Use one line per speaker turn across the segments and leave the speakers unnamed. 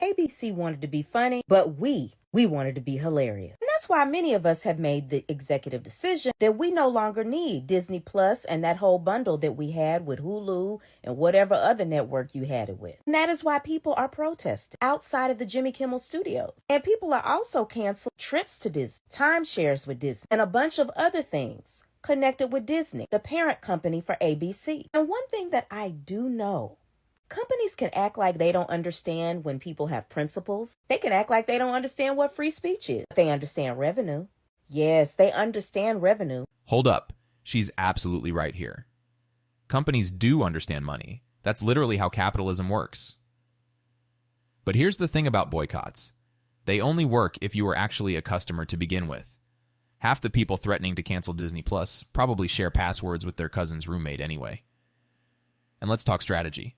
ABC wanted to be funny, but we wanted to be hilarious. And that's why many of us have made the executive decision that we no longer need Disney Plus and that whole bundle that we had with Hulu and whatever other network you had it with. And that is why people are protesting outside of the Jimmy Kimmel studios. And people are also canceling trips to Disney, timeshares with Disney, and a bunch of other things connected with Disney, the parent company for ABC. And one thing that I do know, companies can act like they don't understand when people have principles. They can act like they don't understand what free speech is. They understand revenue. Yes, they understand revenue.
Hold up. She's absolutely right here. Companies do understand money. That's literally how capitalism works. But here's the thing about boycotts. They only work if you are actually a customer to begin with. Half the people threatening to cancel Disney Plus probably share passwords with their cousin's roommate anyway. And let's talk strategy.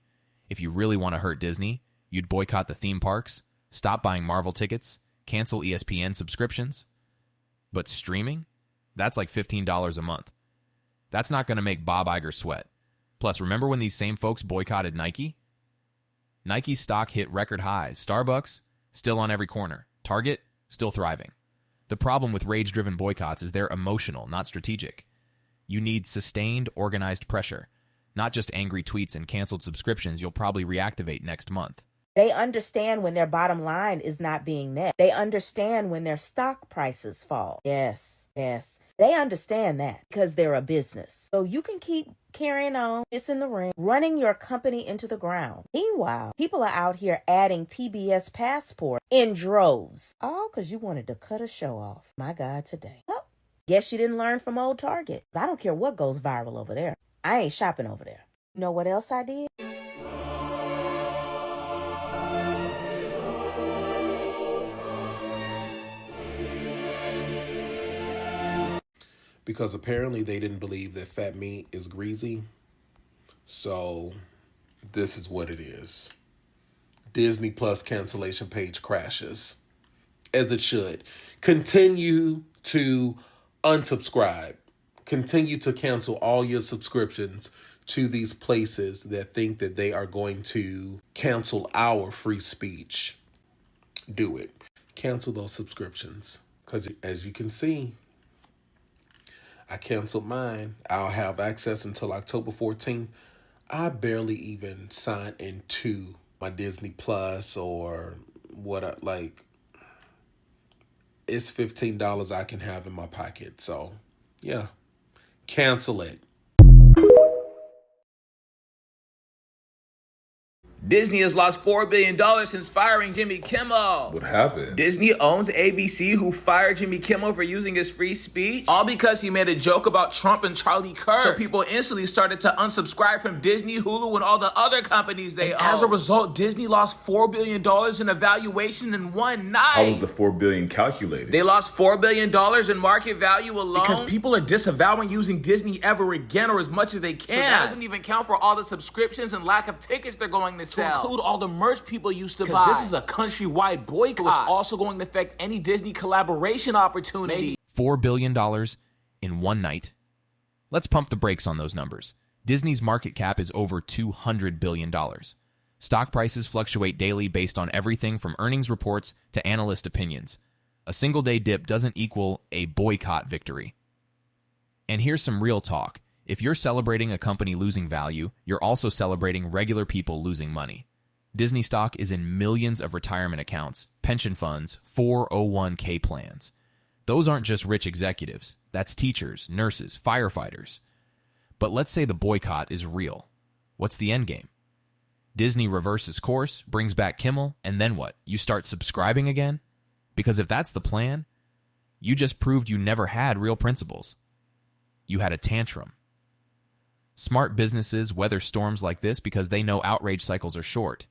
If you really want to hurt Disney, you'd boycott the theme parks, stop buying Marvel tickets, cancel ESPN subscriptions. But streaming? That's like $15 a month. That's not going to make Bob Iger sweat. Plus, remember when these same folks boycotted Nike? Nike's stock hit record highs. Starbucks, still on every corner. Target, still thriving. The problem with rage-driven boycotts is they're emotional, not strategic. You need sustained, organized pressure, not just angry tweets and canceled subscriptions you'll probably reactivate next month.
They understand when their bottom line is not being met. They understand when their stock prices fall. Yes. They understand that because they're a business. So you can keep carrying on, it's in the ring, running your company into the ground. Meanwhile, people are out here adding PBS Passport in droves. All because you wanted to cut a show off. My God, today. Oh, guess you didn't learn from old Target. I don't care what goes viral over there. I ain't shopping over there. You know what else I did?
Because apparently they didn't believe that fat meat is greasy. So this is what it is. Disney Plus cancellation page crashes. As it should. Continue to unsubscribe. Continue to cancel all your subscriptions to these places that think that they are going to cancel our free speech. Do it. Cancel those subscriptions. Because as you can see, I canceled mine. I'll have access until October 14th. I barely even sign into my Disney Plus or what it's $15 I can have in my pocket. So, yeah. Cancel it.
Disney has lost $4 billion since firing Jimmy Kimmel.
What happened?
Disney owns ABC, who fired Jimmy Kimmel for using his free speech, all because he made a joke about Trump and Charlie Kirk. So people instantly started to unsubscribe from Disney, Hulu, and all the other companies they own. As a result, Disney lost $4 billion in evaluation in one night.
How was the $4 billion calculated?
They lost $4 billion in market value alone because people are disavowing using Disney ever again or as much as they can. So that doesn't even count for all the subscriptions and lack of tickets they're going to sell. Include all the merch people used to buy. This is a countrywide boycott. It's also going to affect any Disney collaboration opportunity.
$4 billion in one night. Let's pump the brakes on those numbers. Disney's market cap is over $200 billion. Stock prices fluctuate daily based on everything from earnings reports to analyst opinions. A single-day dip doesn't equal a boycott victory. And here's some real talk. If you're celebrating a company losing value, you're also celebrating regular people losing money. Disney stock is in millions of retirement accounts, pension funds, 401k plans. Those aren't just rich executives. That's teachers, nurses, firefighters. But let's say the boycott is real. What's the end game? Disney reverses course, brings back Kimmel, and then what? You start subscribing again? Because if that's the plan, you just proved you never had real principles. You had a tantrum. Smart businesses weather storms like this because they know outrage cycles are short.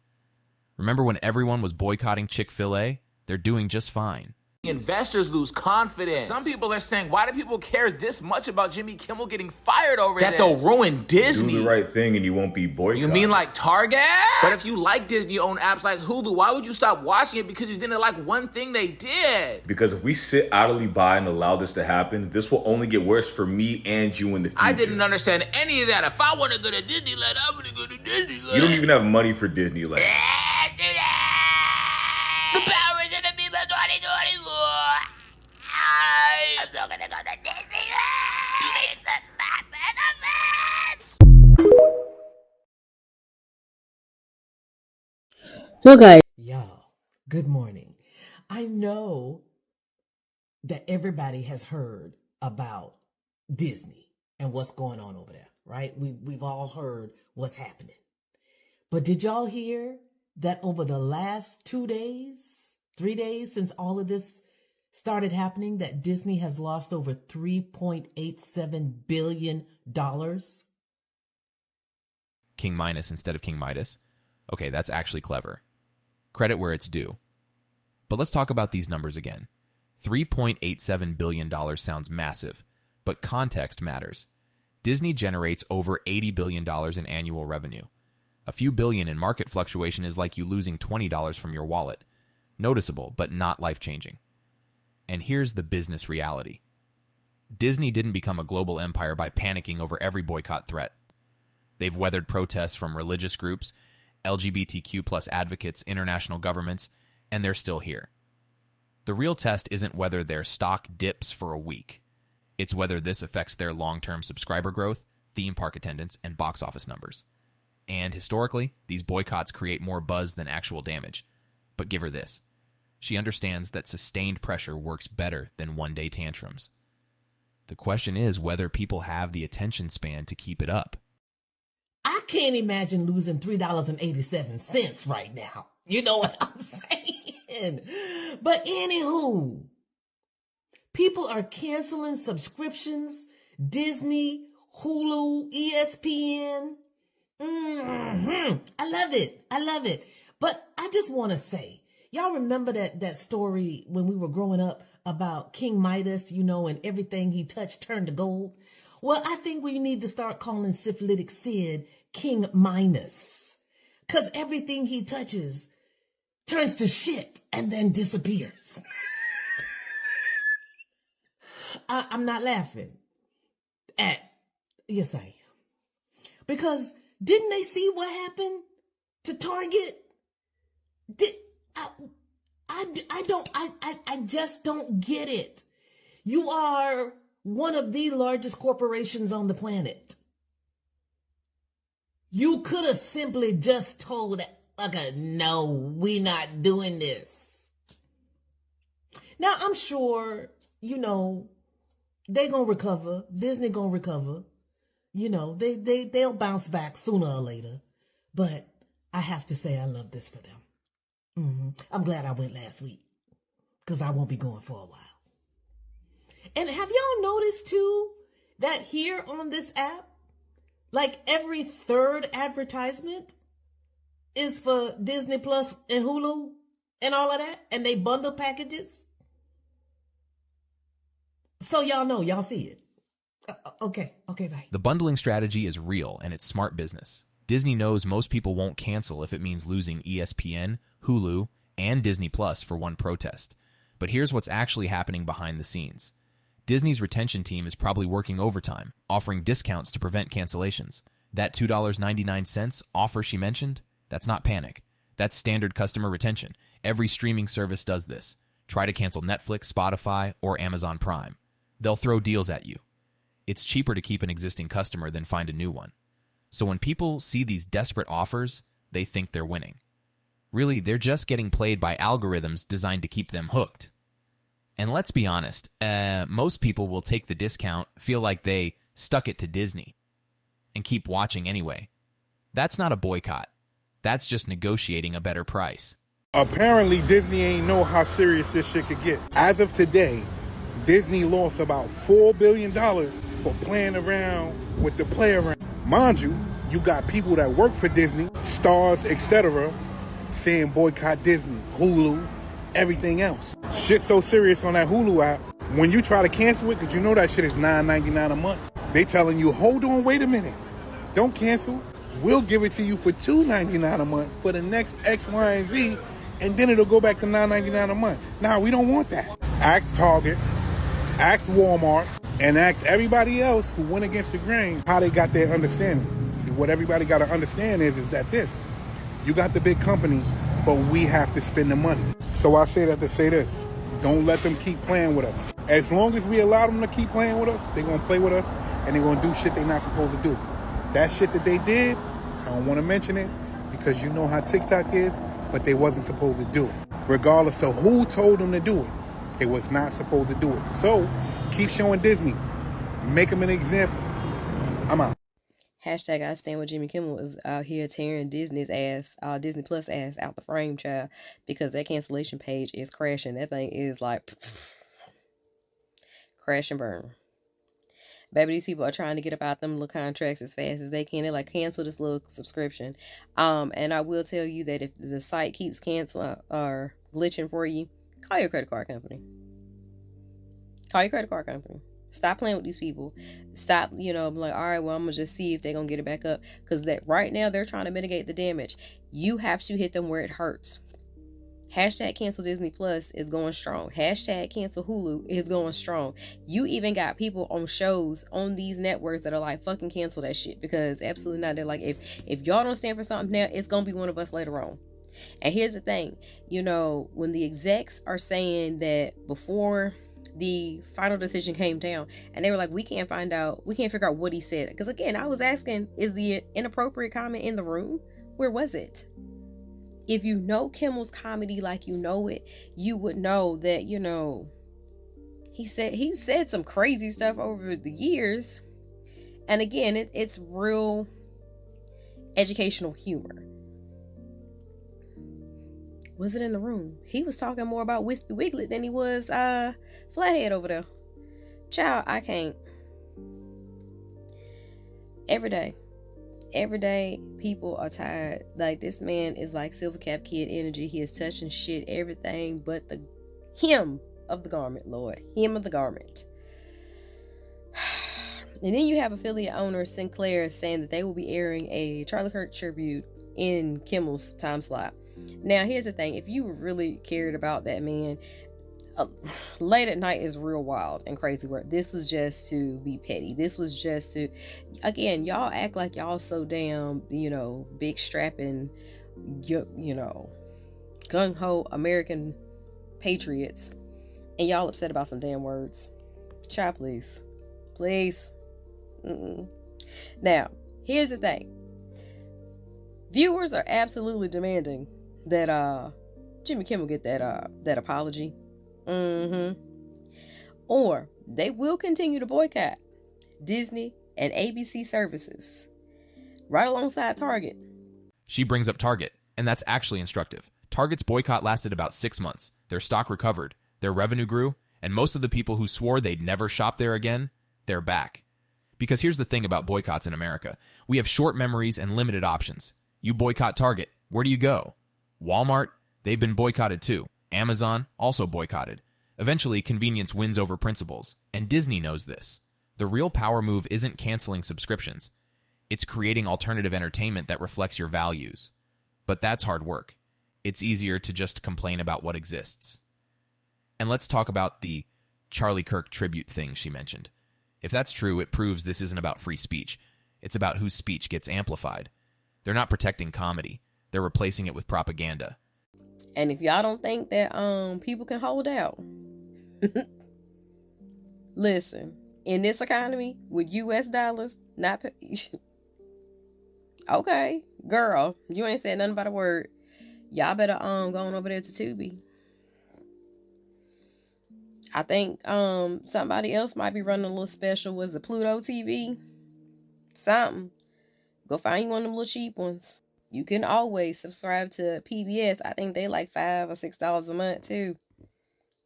Remember when everyone was boycotting Chick-fil-A? They're doing just fine.
Investors lose confidence. Some people are saying, why do people care this much about Jimmy Kimmel getting fired over that? They'll ruin Disney.
Do the right thing and you won't be boycotted.
You mean like Target? But if you like Disney-owned apps like Hulu, why would you stop watching it because you didn't like one thing they did?
Because if we sit idly by and allow this to happen, this will only get worse for me and you in the future.
I didn't understand any of that. If I want to go to Disneyland, I'm going to go to Disneyland.
You don't even have money for Disneyland.
still gonna go to Disneyland. That's my benefits.
So guys,
Y'all, good morning. I know that everybody has heard about Disney and what's going on over there, right? We've all heard what's happening. But did y'all hear that over the last 2 days, 3 days since all of this started happening, that Disney has lost over $3.87 billion?
King Midas instead of King Midas. Okay, that's actually clever. Credit where it's due. But let's talk about these numbers again. $3.87 billion sounds massive, but context matters. Disney generates over $80 billion in annual revenue. A few billion in market fluctuation is like you losing $20 from your wallet. Noticeable, but not life-changing. And here's the business reality. Disney didn't become a global empire by panicking over every boycott threat. They've weathered protests from religious groups, LGBTQ+ advocates, international governments, and they're still here. The real test isn't whether their stock dips for a week. It's whether this affects their long-term subscriber growth, theme park attendance, and box office numbers. And historically, these boycotts create more buzz than actual damage. But give her this. She understands that sustained pressure works better than one-day tantrums. The question is whether people have the attention span to keep it up.
I can't imagine losing $3.87 right now. You know what I'm saying? But anywho, people are canceling subscriptions, Disney, Hulu, ESPN. I love it. I love it. But I just want to say, y'all remember that story when we were growing up about King Midas, and everything he touched turned to gold? Well, I think we need to start calling syphilitic Sid King Minus, because everything he touches turns to shit and then disappears. I'm not laughing yes, I am. Because didn't they see what happened to Target? I just don't get it. You are one of the largest corporations on the planet. You could have simply just told, no, we're not doing this. Now, I'm sure, they gonna recover. Disney gonna recover. They'll bounce back sooner or later. But I have to say I love this for them. I'm glad I went last week, because I won't be going for a while. And have y'all noticed too that here on this app, like every third advertisement is for Disney Plus and Hulu and all of that, and they bundle packages? So y'all know, y'all see it. Okay, bye.
The bundling strategy is real, and it's smart business. Disney knows most people won't cancel if it means losing ESPN, Hulu, and Disney Plus for one protest. But here's what's actually happening behind the scenes. Disney's retention team is probably working overtime, offering discounts to prevent cancellations. That $2.99 offer she mentioned, that's not panic. That's standard customer retention. Every streaming service does this. Try to cancel Netflix, Spotify, or Amazon Prime. They'll throw deals at you. It's cheaper to keep an existing customer than find a new one. So when people see these desperate offers, they think they're winning. Really, they're just getting played by algorithms designed to keep them hooked. And let's be honest, most people will take the discount, feel like they stuck it to Disney, and keep watching anyway. That's not a boycott. That's just negotiating a better price.
Apparently, Disney ain't know how serious this shit could get. As of today, Disney lost about $4 billion for playing around with the play around. Mind you, you got people that work for Disney, stars, etc., saying boycott Disney, Hulu, everything else. Shit's so serious on that Hulu app. When you try to cancel it, because you know that shit is $9.99 a month, they telling you, hold on, wait a minute. Don't cancel. We'll give it to you for $2.99 a month for the next X, Y, and Z, and then it'll go back to $9.99 a month. Now, we don't want that. Ask Target, ask Walmart, and ask everybody else who went against the grain how they got their understanding. See, what everybody got to understand is that you got the big company, but we have to spend the money. So I say that to say this. Don't let them keep playing with us. As long as we allow them to keep playing with us, they're going to play with us, and they're going to do shit they're not supposed to do. That shit that they did, I don't want to mention it, because you know how TikTok is, but they wasn't supposed to do it. Regardless of who told them to do it, they was not supposed to do it. So, keep showing Disney. Make them an example. I'm out.
Hashtag I stand with Jimmy Kimmel is out here tearing Disney's ass, Disney Plus ass out the frame, child, because that cancellation page is crashing. That thing is like crash and burn. Baby, these people are trying to get about them little contracts as fast as they can. They're like, cancel this little subscription. And I will tell you that if the site keeps canceling or glitching for you, call your credit card company. Call your credit card company. Stop playing with these people. Stop, like, all right, well, I'm going to just see if they're going to get it back up. Because that right now, they're trying to mitigate the damage. You have to hit them where it hurts. Hashtag cancel Disney Plus is going strong. Hashtag cancel Hulu is going strong. You even got people on shows on these networks that are like, fucking cancel that shit. Because absolutely not. They're like, if y'all don't stand for something now, it's going to be one of us later on. And here's the thing. When the execs are saying that before the final decision came down and they were like, we can't figure out what he said. Because again, I was asking, is the inappropriate comment in the room? Where was it? If you know Kimmel's comedy like you know it, you would know that, he said some crazy stuff over the years. And again, it's real educational humor. Was it in the room? He was talking more about Wispy Wiglet than he was Flathead over there. Child, I can't. Every day, people are tired. Like, this man is like Silver Cap Kid energy. He is touching shit, everything but the hem of the garment, Lord. Hem of the garment. And then you have affiliate owner Sinclair saying that they will be airing a Charlie Kirk tribute in Kimmel's time slot. Now, here's the thing. If you really cared about that man, late at night is real wild and crazy work. This was just to be petty. This was just to, again, y'all act like y'all so damn, big strapping, gung-ho American patriots, and y'all upset about some damn words. Child, please. Now, here's the thing. Viewers are absolutely demanding that Jimmy Kimmel get that apology. Or they will continue to boycott Disney and ABC services right alongside Target.
She brings up Target, and that's actually instructive. Target's boycott lasted about 6 months. Their stock recovered, their revenue grew, and most of the people who swore they'd never shop there again, they're back. Because here's the thing about boycotts in America. We have short memories and limited options. You boycott Target, where do you go? Walmart, they've been boycotted too. Amazon, also boycotted. Eventually, convenience wins over principles, and Disney knows this. The real power move isn't canceling subscriptions. It's creating alternative entertainment that reflects your values. But that's hard work. It's easier to just complain about what exists. And let's talk about the Charlie Kirk tribute thing she mentioned. If that's true, it proves this isn't about free speech. It's about whose speech gets amplified. They're not protecting comedy. They're replacing it with propaganda.
And if y'all don't think that people can hold out, listen, in this economy with US dollars, okay, girl, you ain't said nothing about a word. Y'all better go on over there to Tubi. I think somebody else might be running a little special. Was it Pluto TV? Something. Go find you one of them little cheap ones. You can always subscribe to PBS. I think they like $5 or $6 a month too.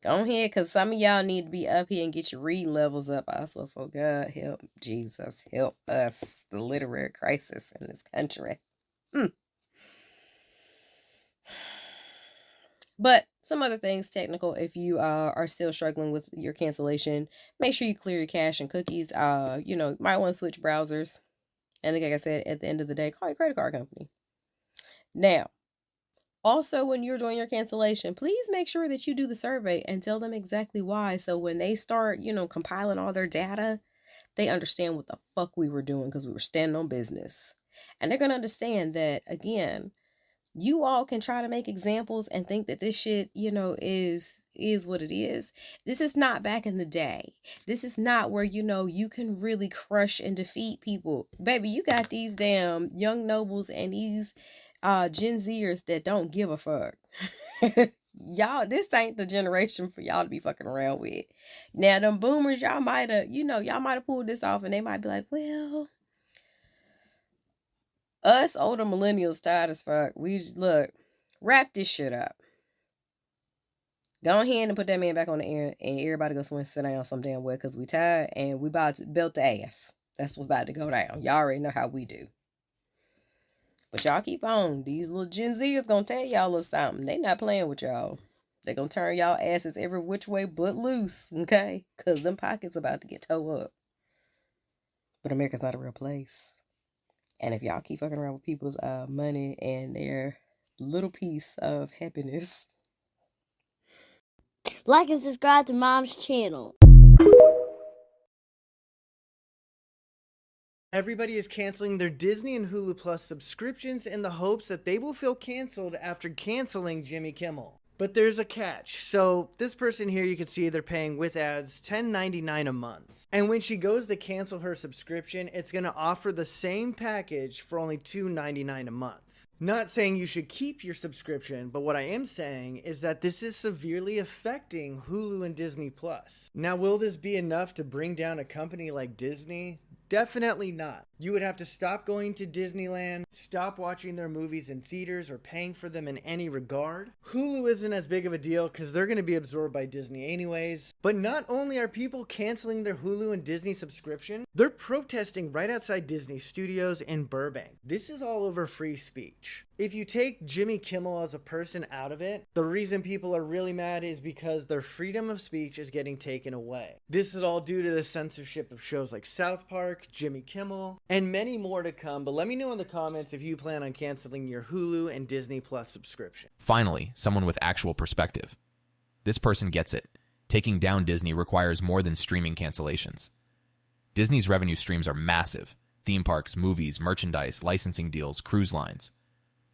Go ahead, because some of y'all need to be up here and get your reading levels up. I swear, for God, help Jesus, help us. The literary crisis in this country. But some other things technical, if you are still struggling with your cancellation, make sure you clear your cache and cookies. Might want to switch browsers. And like I said, at the end of the day, call your credit card company. Now, also when you're doing your cancellation, please make sure that you do the survey and tell them exactly why. So when they start, compiling all their data, they understand what the fuck we were doing because we were standing on business. And they're going to understand that, again, You all can try to make examples and think that this shit, is what it is. This is not back in the day. This is not where, you can really crush and defeat people. Baby, you got these damn young nobles and these Gen Zers that don't give a fuck. Y'all, this ain't the generation for y'all to be fucking around with. Now, them boomers, y'all might have pulled this off and they might be like, well, us older millennials tired as fuck. We just, look, wrap this shit up. Go ahead and put that man back on the air and everybody go somewhere and sit down some damn way because we tired and we about to belt the ass. That's what's about to go down. Y'all already know how we do. But y'all keep on. These little Gen Zers gonna tell y'all a little something. They not playing with y'all. They gonna turn y'all asses every which way but loose, okay? Because them pockets about to get towed up. But America's not a real place. And if y'all keep fucking around with people's money and their little piece of happiness.
Like and subscribe to Mom's channel.
Everybody is canceling their Disney and Hulu Plus subscriptions in the hopes that they will feel canceled after canceling Jimmy Kimmel. But there's a catch. So this person here, you can see they're paying with ads $10.99 a month. And when she goes to cancel her subscription, it's going to offer the same package for only $2.99 a month. Not saying you should keep your subscription, but what I am saying is that this is severely affecting Hulu and Disney Plus. Now, will this be enough to bring down a company like Disney? Definitely not. You would have to stop going to Disneyland, stop watching their movies in theaters or paying for them in any regard. Hulu isn't as big of a deal because they're going to be absorbed by Disney anyways. But not only are people canceling their Hulu and Disney subscription, they're protesting right outside Disney Studios in Burbank. This is all over free speech. If you take Jimmy Kimmel as a person out of it, the reason people are really mad is because their freedom of speech is getting taken away. This is all due to the censorship of shows like South Park, Jimmy Kimmel, and many more to come. But let me know in the comments if you plan on canceling your Hulu and Disney Plus subscription.
Finally, someone with actual perspective. This person gets it. Taking down Disney requires more than streaming cancellations. Disney's revenue streams are massive. Theme parks, movies, merchandise, licensing deals, cruise lines.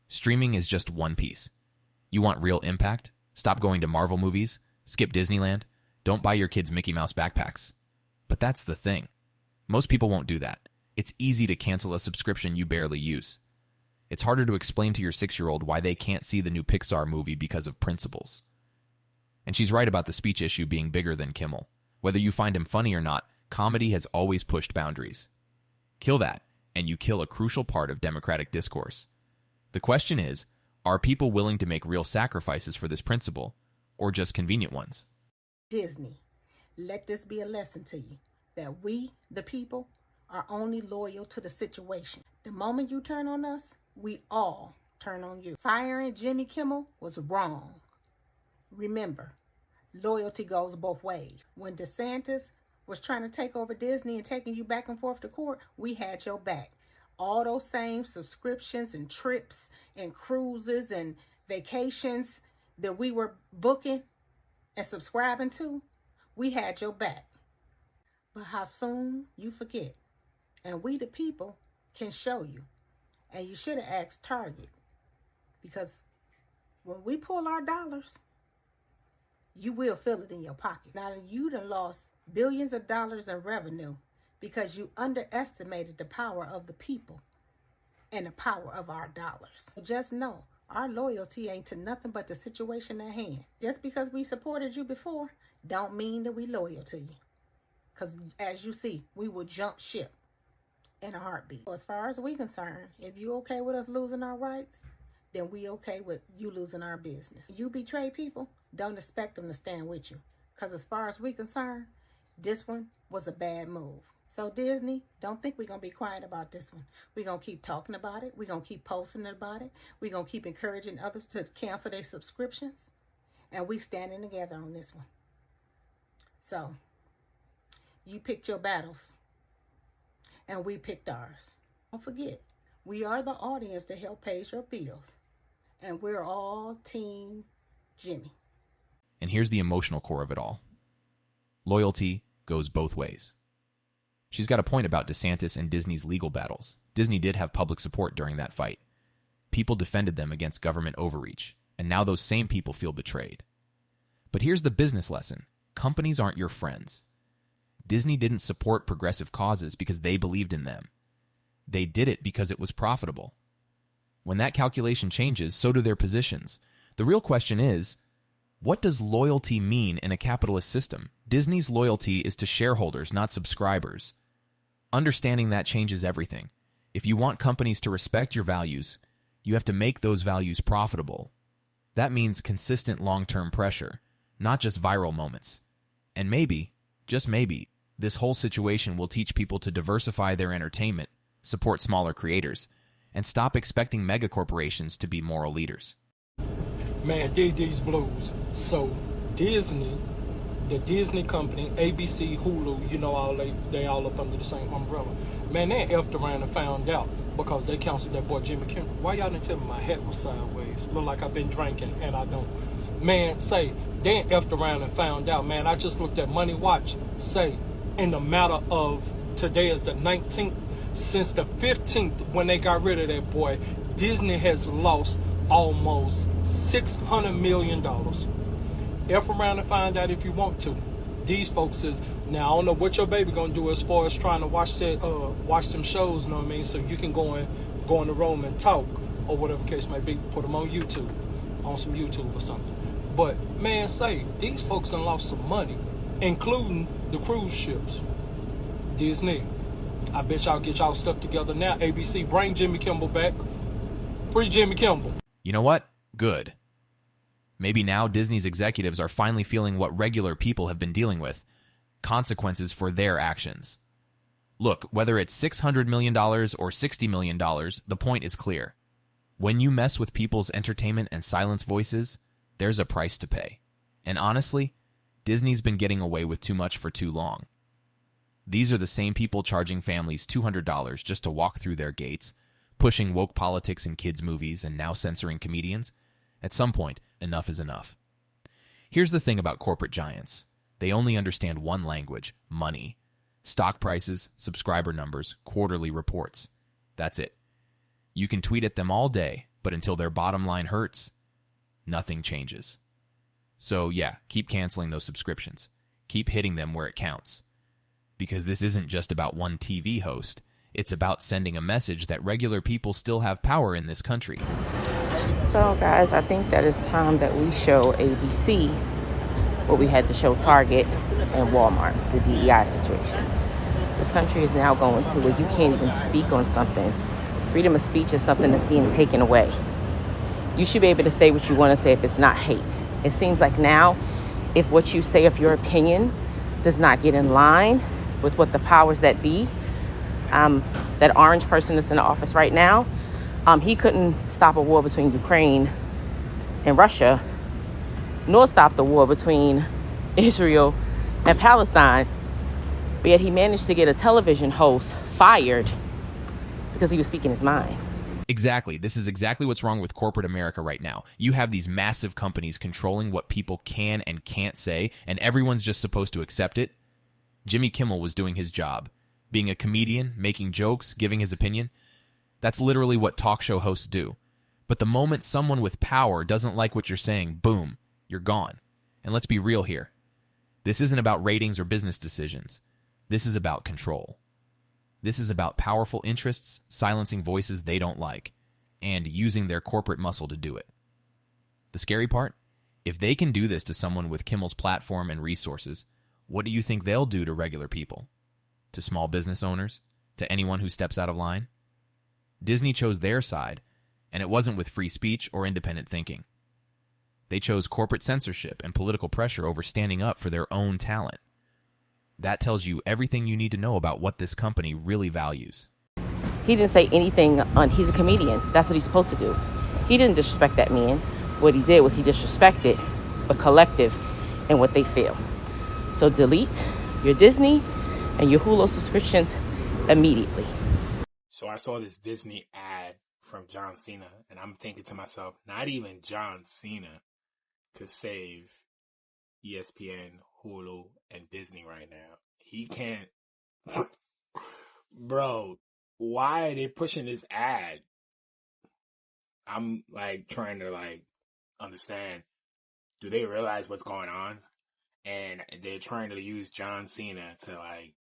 Streaming is just one piece. You want real impact? Stop going to Marvel movies, skip Disneyland, don't buy your kids Mickey Mouse backpacks. But that's the thing. Most people won't do that. It's easy to cancel a subscription you barely use. It's harder to explain to your 6-year-old why they can't see the new Pixar movie because of principles. And she's right about the speech issue being bigger than Kimmel. Whether you find him funny or not, comedy has always pushed boundaries. Kill that, and you kill a crucial part of democratic discourse. The question is, are people willing to make real sacrifices for this principle, or just convenient ones?
Disney, let this be a lesson to you, that we, the people, are only loyal to the situation. The moment you turn on us, we all turn on you. Firing Jimmy Kimmel was wrong. Remember, loyalty goes both ways. When DeSantis was trying to take over Disney and taking you back and forth to court, we had your back. All those same subscriptions and trips and cruises and vacations that we were booking and subscribing to, we had your back. But how soon you forget. And we the people can show you. And you should have asked Target. Because when we pull our dollars, you will feel it in your pocket. Now you done lost billions of dollars in revenue because you underestimated the power of the people and the power of our dollars. Just know, our loyalty ain't to nothing but the situation at hand. Just because we supported you before, don't mean that we loyal to you. Because as you see, we will jump ship in a heartbeat. As far as we concerned, if you okay with us losing our rights, then we okay with you losing our business. You betray people, don't expect them to stand with you. Because as far as we concerned, this one was a bad move. So Disney, don't think we're going to be quiet about this one. We're going to keep talking about it. We're going to keep posting about it. We're going to keep encouraging others to cancel their subscriptions. And we standing together on this one. So, you picked your battles. And we picked ours. Don't forget, we are the audience to help pay your bills. And we're all Team Jimmy.
And here's the emotional core of it all. Loyalty goes both ways. She's got a point about DeSantis and Disney's legal battles. Disney did have public support during that fight. people defended them against government overreach, and now those same people feel betrayed. But here's the business lesson. Companies aren't your friends. Disney didn't support progressive causes because they believed in them. They did it because it was profitable. When that calculation changes, so do their positions. The real question is, what does loyalty mean in a capitalist system? Disney's loyalty is to shareholders, not subscribers. Understanding that changes everything. If you want companies to respect your values, you have to make those values profitable. That means consistent long-term pressure, not just viral moments. And maybe, just maybe, this whole situation will teach people to diversify their entertainment, support smaller creators, and stop expecting megacorporations to be moral leaders.
Man, dig these blues. So Disney, the Disney company, ABC, Hulu, you know, they all up under the same umbrella. Man, they effed around and found out because they canceled that boy Jimmy Kimmel. Why y'all didn't tell me my hat was sideways? Look like I've been drinking and I don't. Man, say, they effed around and found out. Man, I just looked at Money Watch. Say, in the matter of, today is the 19th, since the 15th, when they got rid of that boy, Disney has lost almost $600 million. F around and find out if you want to. These folks is, now I don't know what your baby gonna do as far as trying to watch that, watch them shows, you know what I mean? So you can go in the room and talk, or whatever case may be, put them on YouTube, on some YouTube or something. But man, say, these folks done lost some money, including the cruise ships. Disney, I bet y'all get y'all stuff together now. ABC, bring Jimmy Kimmel back. Free Jimmy Kimmel.
You know what? Good. Maybe now Disney's executives are finally feeling what regular people have been dealing with. Consequences for their actions. Look, whether it's $600 million or $60 million, the point is clear. When you mess with people's entertainment and silence voices, there's a price to pay. And honestly, Disney's been getting away with too much for too long. These are the same people charging families $200 just to walk through their gates, pushing woke politics in kids' movies, and now censoring comedians. At some point, enough is enough. Here's the thing about corporate giants. They only understand one language: money. Stock prices, subscriber numbers, quarterly reports. That's it. You can tweet at them all day, but until their bottom line hurts, nothing changes. So yeah, keep canceling those subscriptions. Keep hitting them where it counts. Because this isn't just about one TV host. It's about sending a message that regular people still have power in this country.
So guys, I think that it's time that we show ABC what we had to show Target and Walmart, the DEI situation. This country is now going to where you can't even speak on something. Freedom of speech is something that's being taken away. You should be able to say what you want to say if it's not hate. It seems like now, if what you say of your opinion does not get in line with what the powers that be, that orange person that's in the office right now, he couldn't stop a war between Ukraine and Russia, nor stop the war between Israel and Palestine. But yet he managed to get a television host fired because he was speaking his mind.
Exactly. This is exactly what's wrong with corporate America right now. You have these massive companies controlling what people can and can't say, and everyone's just supposed to accept it. Jimmy Kimmel was doing his job. Being a comedian, making jokes, giving his opinion. That's literally what talk show hosts do. But the moment someone with power doesn't like what you're saying, boom, you're gone. And let's be real here. This isn't about ratings or business decisions. This is about control. This is about powerful interests silencing voices they don't like and using their corporate muscle to do it. The scary part? If they can do this to someone with Kimmel's platform and resources, what do you think they'll do to regular people? To small business owners? To anyone who steps out of line? Disney chose their side, and it wasn't with free speech or independent thinking. They chose corporate censorship and political pressure over standing up for their own talent. That tells you everything you need to know about what this company really values.
He didn't say anything he's a comedian. That's what he's supposed to do. He didn't disrespect that man. What he did was he disrespected the collective and what they feel. So delete your Disney and your Hulu subscriptions immediately.
So I saw this Disney ad from John Cena, and I'm thinking to myself, not even John Cena could save ESPN, Hulu, and Disney right now. He can't. Bro, why are they pushing this ad? I'm like trying to like understand, do they realize what's going on? And they're trying to use John Cena to like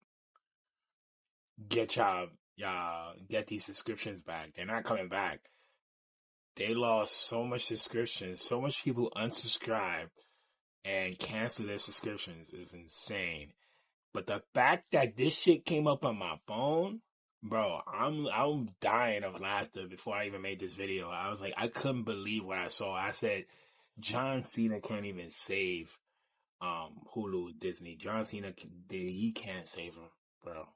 get y'all get these subscriptions back. They're not coming back. They lost so much subscriptions, so much people unsubscribed and canceled their subscriptions is insane. But the fact that this shit came up on my phone, bro, I'm dying of laughter before I even made this video. I was like, I couldn't believe what I saw. I said, John Cena can't even save Hulu, Disney. John Cena, he can't save him, bro.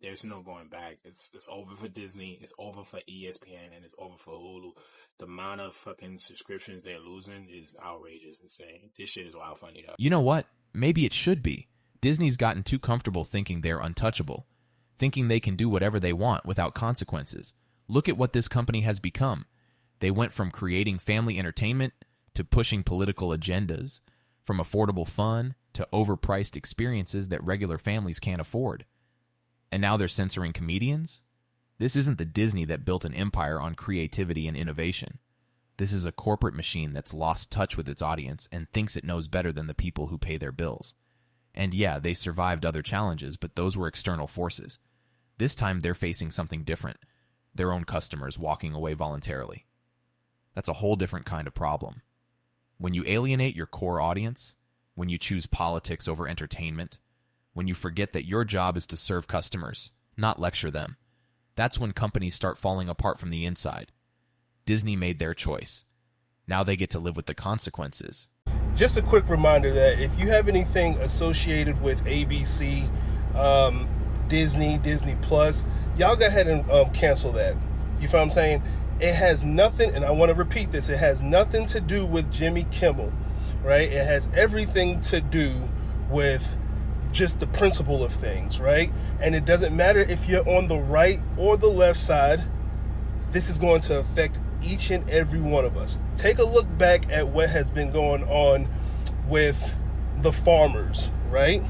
There's no going back. It's over for Disney. It's over for ESPN, and it's over for Hulu. The amount of fucking subscriptions they're losing is outrageous, insane. This shit is wild funny though.
You know what? Maybe it should be. Disney's gotten too comfortable thinking they're untouchable, thinking they can do whatever they want without consequences. Look at what this company has become. They went from creating family entertainment to pushing political agendas, from affordable fun to overpriced experiences that regular families can't afford. And now they're censoring comedians? This isn't the Disney that built an empire on creativity and innovation. This is a corporate machine that's lost touch with its audience and thinks it knows better than the people who pay their bills. And yeah, they survived other challenges, but those were external forces. This time they're facing something different, their own customers walking away voluntarily. That's a whole different kind of problem. When you alienate your core audience, when you choose politics over entertainment, when you forget that your job is to serve customers, not lecture them, that's when companies start falling apart from the inside. Disney made their choice. Now they get to live with the consequences.
Just a quick reminder that if you have anything associated with ABC, Disney, Disney Plus, y'all go ahead and cancel that. You feel what I'm saying? It has nothing, and I want to repeat this, it has nothing to do with Jimmy Kimmel, right? It has everything to do with just the principle of things, right? And it doesn't matter if you're on the right or the left side, this is going to affect each and every one of us. Take a look back at what has been going on with the farmers, right?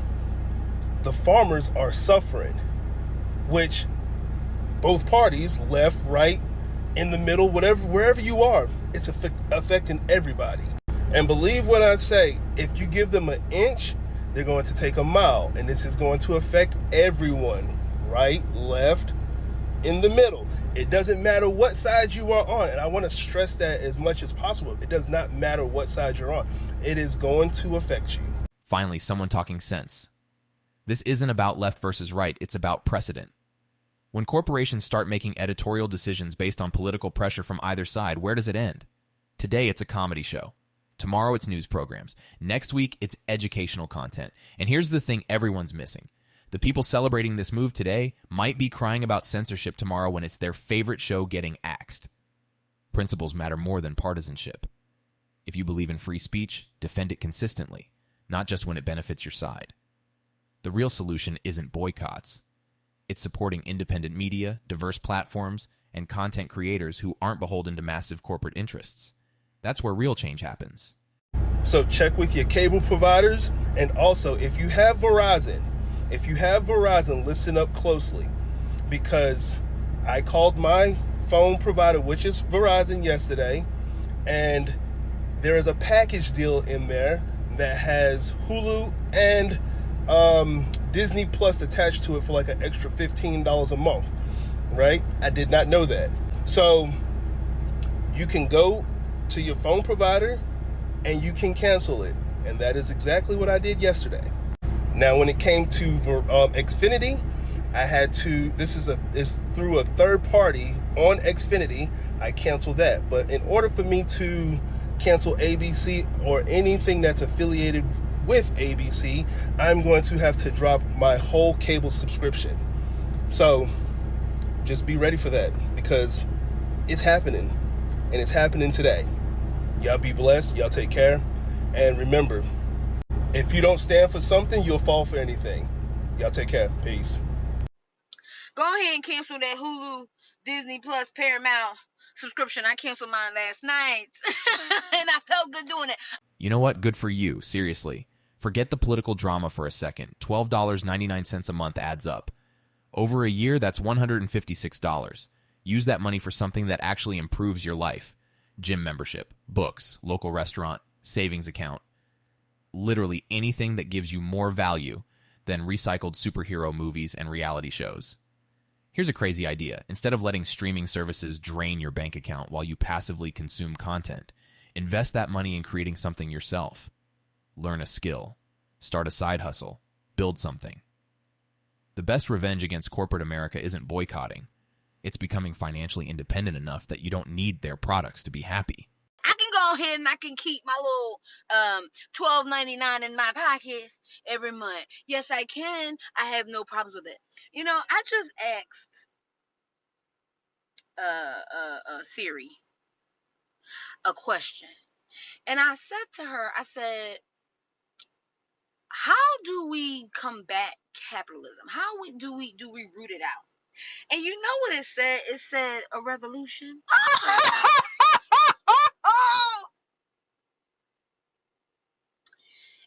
The farmers are suffering, which both parties, left, right, in the middle, whatever, wherever you are, it's affecting everybody. And believe what I say, if you give them an inch, they're going to take a mile, and this is going to affect everyone, right, left, in the middle. It doesn't matter what side you are on, and I want to stress that as much as possible. It does not matter what side you're on. It is going to affect you.
Finally, someone talking sense. This isn't about left versus right, it's about precedent. When corporations start making editorial decisions based on political pressure from either side, where does it end? Today, it's a comedy show. Tomorrow, it's news programs. Next week, it's educational content. And here's the thing everyone's missing. The people celebrating this move today might be crying about censorship tomorrow when it's their favorite show getting axed. Principles matter more than partisanship. If you believe in free speech, defend it consistently, not just when it benefits your side. The real solution isn't boycotts. It's supporting independent media, diverse platforms, and content creators who aren't beholden to massive corporate interests. That's where real change happens.
So check with your cable providers, and also if you have Verizon, listen up closely, because I called my phone provider, which is Verizon, yesterday, and there is a package deal in there that has Hulu and Disney Plus attached to it for like an extra $15 a month, right? I did not know that. So you can go to your phone provider and you can cancel it, and that is exactly what I did yesterday. Now, when it came to Xfinity, I had to, it's through a third party on Xfinity, I canceled that. But in order for me to cancel ABC or anything that's affiliated with ABC, I'm going to have to drop my whole cable subscription. So just be ready for that, because it's happening, and it's happening today. Y'all be blessed, y'all take care, and remember, if you don't stand for something, you'll fall for anything. Y'all take care. Peace.
Go ahead and cancel that Hulu, Disney Plus, Paramount subscription. I canceled mine last night, and I felt good doing it.
You know what? Good for you. Seriously. Forget the political drama for a second. $12.99 a month adds up. Over a year, that's $156. Use that money for something that actually improves your life. gym membership, books, local restaurant, savings account, literally anything that gives you more value than recycled superhero movies and reality shows. Here's a crazy idea. Instead of letting streaming services drain your bank account while you passively consume content, invest that money in creating something yourself. Learn a skill. Start a side hustle. Build something. The best revenge against corporate America isn't boycotting. It's becoming financially independent enough that you don't need their products to be happy.
I can go ahead and I can keep my little $12.99 in my pocket every month. Yes, I can. I have no problems with it. You know, I just asked Siri a question. And I said to her, I said, how do we combat capitalism? How do we root it out? And you know what it said? It said a revolution.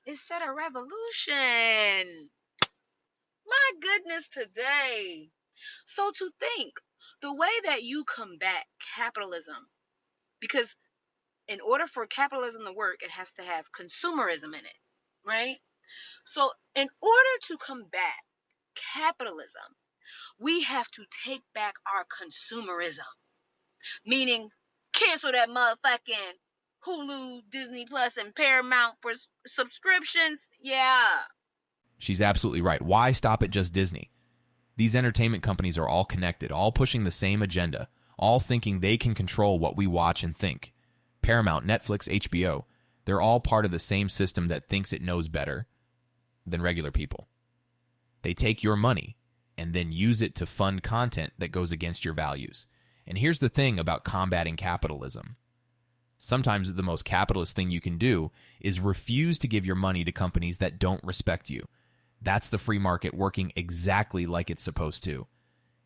It said a revolution. My goodness, today. So to think, the way that you combat capitalism, because in order for capitalism to work, it has to have consumerism in it, right? So in order to combat capitalism, we have to take back our consumerism, meaning cancel that motherfucking Hulu, Disney Plus, and Paramount for subscriptions. Yeah.
She's absolutely right. Why stop at just Disney? These entertainment companies are all connected, all pushing the same agenda, all thinking they can control what we watch and think. Paramount, Netflix, HBO, they're all part of the same system that thinks it knows better than regular people. They take your money and then use it to fund content that goes against your values. And here's the thing about combating capitalism. Sometimes the most capitalist thing you can do is refuse to give your money to companies that don't respect you. That's the free market working exactly like it's supposed to.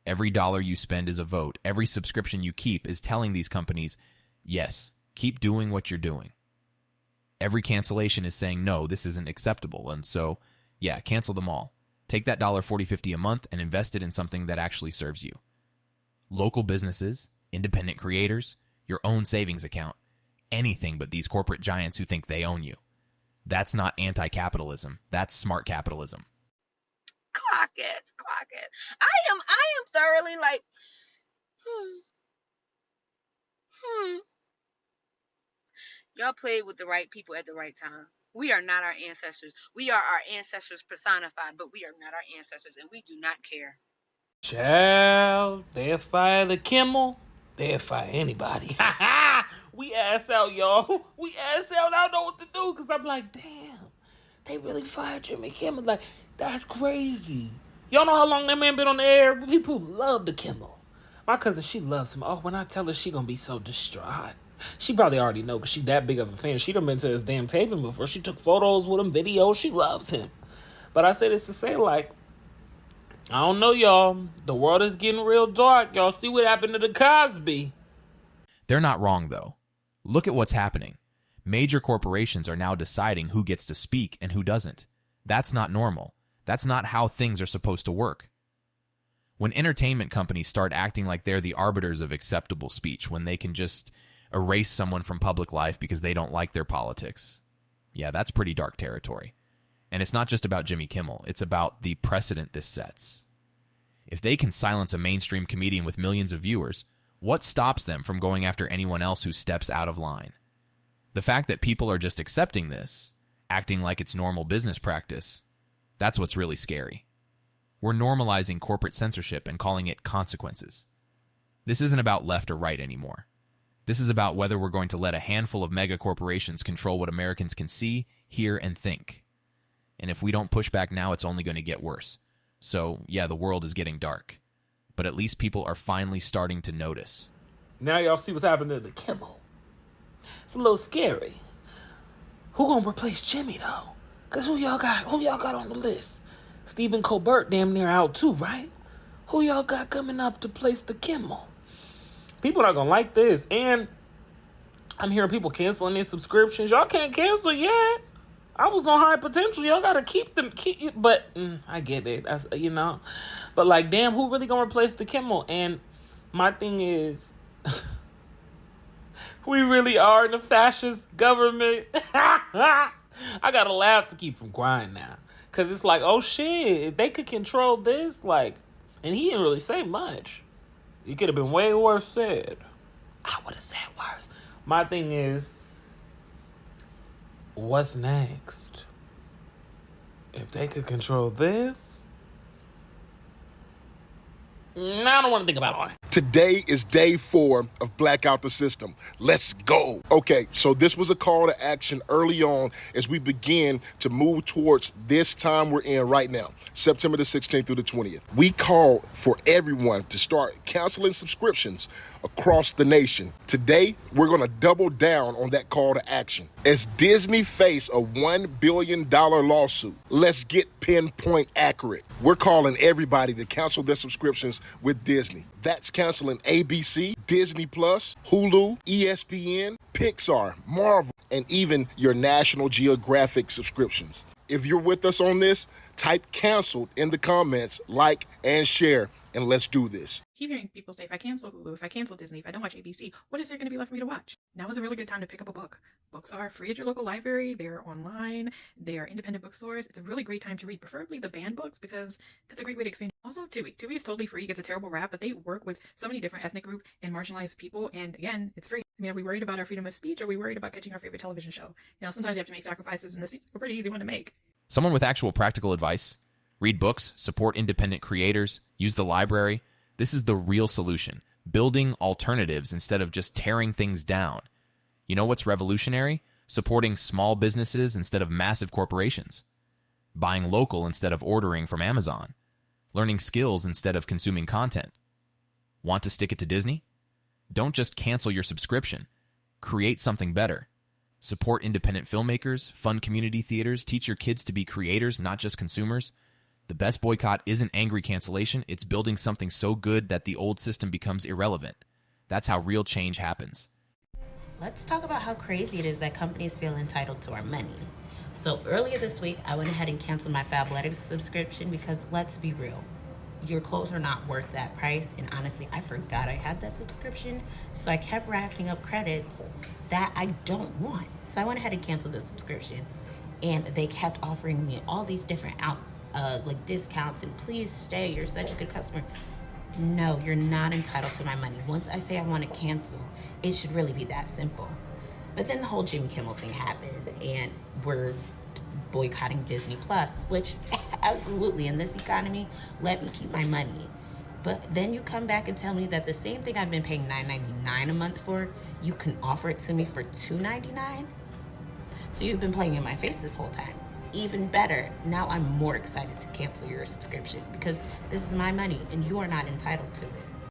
Every dollar you spend is a vote. Every subscription you keep is telling these companies, yes, keep doing what you're doing. Every cancellation is saying, no, this isn't acceptable. And so, yeah, cancel them all. Take that $40, $50 a month and invest it in something that actually serves you. Local businesses, independent creators, your own savings account, anything but these corporate giants who think they own you. That's not anti-capitalism. That's smart capitalism.
Clock it. I am thoroughly like, Y'all played with the right people at the right time. We are not our ancestors. We are our ancestors personified, but we are not our ancestors, and we do not care.
Child, they'll fire the Kimmel. They'll fire anybody. We ass out, y'all. We ass out. I don't know what to do because I'm like, damn, they really fired Jimmy Kimmel. Like, that's crazy. Y'all know how long that man been on the air? People love the Kimmel. My cousin, she loves him. Oh, when I tell her, she gonna be so distraught. She probably already know because she that big of a fan. She done been to his damn taping before. She took photos with him, videos. She loves him. But I say this to say, like, I don't know, y'all. The world is getting real dark. Y'all see what happened to the Cosby.
They're not wrong, though. Look at what's happening. Major corporations are now deciding who gets to speak and who doesn't. That's not normal. That's not how things are supposed to work. When entertainment companies start acting like they're the arbiters of acceptable speech, when they can just erase someone from public life because they don't like their politics, yeah, that's pretty dark territory. And it's not just about Jimmy Kimmel. It's about the precedent this sets. If they can silence a mainstream comedian with millions of viewers, what stops them from going after anyone else who steps out of line? The fact that people are just accepting this, acting like it's normal business practice, that's what's really scary. We're normalizing corporate censorship and calling it consequences. This isn't about left or right anymore. This is about whether we're going to let a handful of mega corporations control what Americans can see, hear, and think. And if we don't push back now, it's only going to get worse. So, yeah, the world is getting dark. But at least people are finally starting to notice.
Now y'all see what's happening to the Kimmel. It's a little scary. Who gonna replace Jimmy, though? Because who y'all got on the list? Stephen Colbert damn near out too, right? Who y'all got coming up to place the Kimmel? People are gonna like this. And I'm hearing people canceling their subscriptions. Y'all can't cancel yet. I was on High Potential. Y'all gotta keep them. But I get it. That's, you know. But like, damn, who really gonna replace the Kimmel? And my thing is,
We really are in a fascist government. I gotta laugh to keep from crying now. Because it's like, oh shit, if they could control this, like, and he didn't really say much. It could have been way worse said. I would have said worse. My thing is, what's next? If they could control this, I don't want to think about it.
Today is day 4 of Blackout the System. Let's go. Okay, so this was a call to action early on as we begin to move towards this time we're in right now, September the 16th through the 20th. We call for everyone to start canceling subscriptions across the nation. Today, we're going to double down on that call to action. As Disney face a $1 billion lawsuit, let's get pinpoint accurate. We're calling everybody to cancel their subscriptions with Disney. That's canceling ABC, Disney Plus, Hulu, ESPN, Pixar, Marvel, and even your National Geographic subscriptions. If you're with us on this, type canceled in the comments, like and share, and let's do this.
Keep hearing people say, if I cancel Hulu, if I cancel Disney, if I don't watch ABC, what is there going to be left for me to watch? Now is a really good time to pick up a book. Books are free at your local library. They're online. They are independent bookstores. It's a really great time to read, preferably the banned books, because that's a great way to expand. Also, Tubi. Tubi is totally free. It gets a terrible rap, but they work with so many different ethnic groups and marginalized people. And again, it's free. I mean, are we worried about our freedom of speech? Or are we worried about catching our favorite television show? You know, sometimes you have to make sacrifices, and this seems a pretty easy one to make.
Someone with actual practical advice? Read books, support independent creators, use the library. This is the real solution. Building alternatives instead of just tearing things down. You know what's revolutionary? Supporting small businesses instead of massive corporations. Buying local instead of ordering from Amazon. Learning skills instead of consuming content. Want to stick it to Disney? Don't just cancel your subscription. Create something better. Support independent filmmakers, fund community theaters, teach your kids to be creators, not just consumers. The best boycott isn't angry cancellation, it's building something so good that the old system becomes irrelevant. That's how real change happens.
Let's talk about how crazy it is that companies feel entitled to our money. So earlier this week, I went ahead and canceled my Fabletics subscription because let's be real, your clothes are not worth that price. And honestly, I forgot I had that subscription. So I kept racking up credits that I don't want. So I went ahead and canceled the subscription. And they kept offering me all these different like discounts and please stay, you're such a good customer. No, you're not entitled to my money. Once I say I want to cancel, it should really be that simple. But then the whole Jimmy Kimmel thing happened and we're boycotting Disney Plus, which absolutely in this economy, let me keep my money. But then you come back and tell me that the same thing I've been paying $9.99 a month for, you can offer it to me for $2.99? So you've been playing in my face this whole time. Even better, now I'm more excited to cancel your subscription because this is my money and you are not entitled to it.